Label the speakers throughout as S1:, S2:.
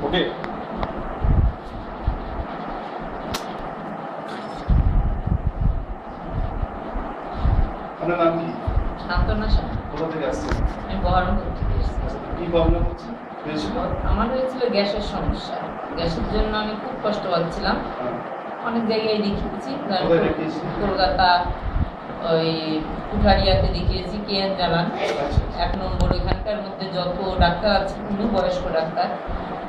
S1: ওকে। আপনার নাম কি?
S2: শান্তনা সাহা।
S1: কোথা থেকে আসছেন?
S2: আমি বহরমপুর থেকে এসেছি।
S1: কি প্রবলেম হচ্ছে?
S2: আমার হয়েছিল গ্যাসের সমস্যা। গ্যাসের জন্য আমি খুব কষ্ট পাচ্ছিলাম। অনেক জায়গায় দেখিয়েছি, কলকাতা, ওই কুঠারিয়াতে দেখিয়েছি, কেএন জালান 1 নম্বর। এখানকার মধ্যে যত ডাক্তার আছে, উনি বয়স্ক ডাক্তার,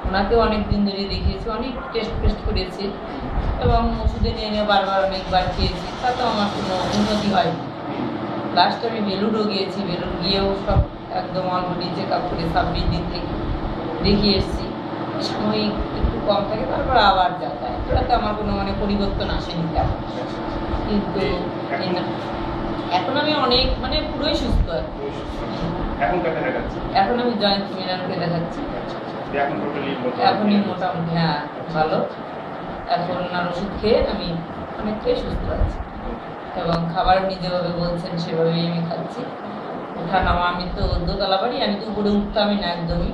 S2: ওনাকেও অনেক দিন ধরে দেখিয়েছি, অনেক টেস্ট করেছি এবং ওষুধে নিয়ে বারবার অনেকবার খেয়েছি, তাতেও আমার কোনো উন্নতি হয়নি। লাস্ট আমি বেলুড়ও গিয়েছি, বেলুড় গিয়েও সব একদম অলরেডি চেক আপ করে 26 দিন থেকে দেখিয়ে এসেছি। সাময়িক একটু কম থাকে, তারপর আবার যাতায়াত, এটাতে আমার কোনো পরিবর্তন আসেনি তেমন। কিন্তু এখন আমি অনেক পুরোই সুস্থ। এখন আমি জয়ন্ত মিলনকে দেখাচ্ছি। এখনই মোটামুটি হ্যাঁ ভালো। এখন আর ওষুধ খেয়ে আমি অনেকটাই সুস্থ আছি এবং খাবার উনি যেভাবে বলছেন সেভাবেই আমি খাচ্ছি। ওঠা নামা, আমি তো দোতলা বাড়ি, আমি তো উপরে উঠতামই না, একদমই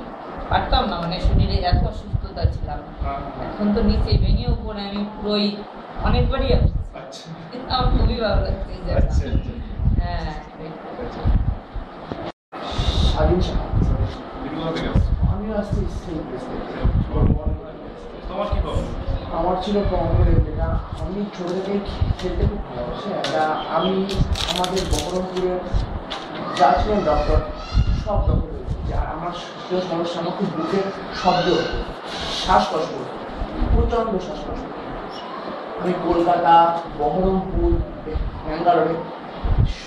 S2: পারতাম না, শরীরে এত অসুস্থতা ছিলাম। এখন তো নিচে ভেঙে উপরে আমি পুরোই অনেকবারই আসছি, কিন্তু আমার খুবই ভালো লাগছে। হ্যাঁ,
S3: আমার ছিল প্রবলেম যেটা আমি ছোট থেকে খেলতে খুব ভালোবাসি। আমি আমাদের বহরমপুরের যা ছিলেন ডক্টর, সব ডক্টর যে আমার সমস্যা, আমার খুব বুকের শব্দ হতো, শ্বাসকষ্ট হতো, প্রচণ্ড শ্বাসকষ্ট। আমি কলকাতা, বহরমপুর, ব্যাঙ্গালোরে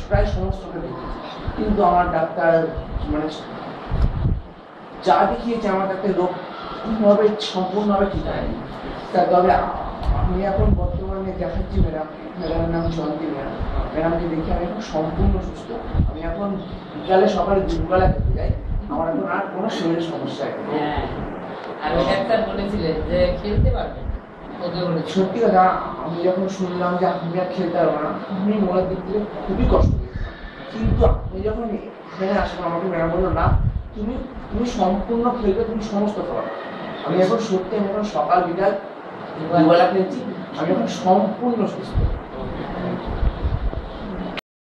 S3: প্রায় সমস্তকে দেখেছি, কিন্তু আমার ডাক্তার যা দেখিয়েছে আমার ডাক্তার রোগ কোনোভাবে সম্পূর্ণভাবে ঠিক হয়নি। তবে আমি এখন বর্তমানে দেখাচ্ছি ম্যাডামের নাম জয়ন্তী ম্যাডামকে দেখে আমি এখন সম্পূর্ণ সুস্থ। আমি এখন বিকালে সকালে দুপুরবেলা খেতে যাই, আমার এখন আর কোনো শরীরের সমস্যা সত্যি কথা। আমি যখন শুনলাম যে আপনি আর খেলতে পারবো না, আমি মনের দিক থেকে খুবই কষ্ট পেয়েছিলাম। কিন্তু আপনি যখন এখানে আসবেন, আমাকে ম্যাডাম বললো না, তুমি সম্পূর্ণ খেলবে, তুমি সমস্ত খাবার। আমি এখন সত্যি, আমি এখন সকাল বিকাল দুবেলা খেলছি, আমি এখন সম্পূর্ণ সুস্থ।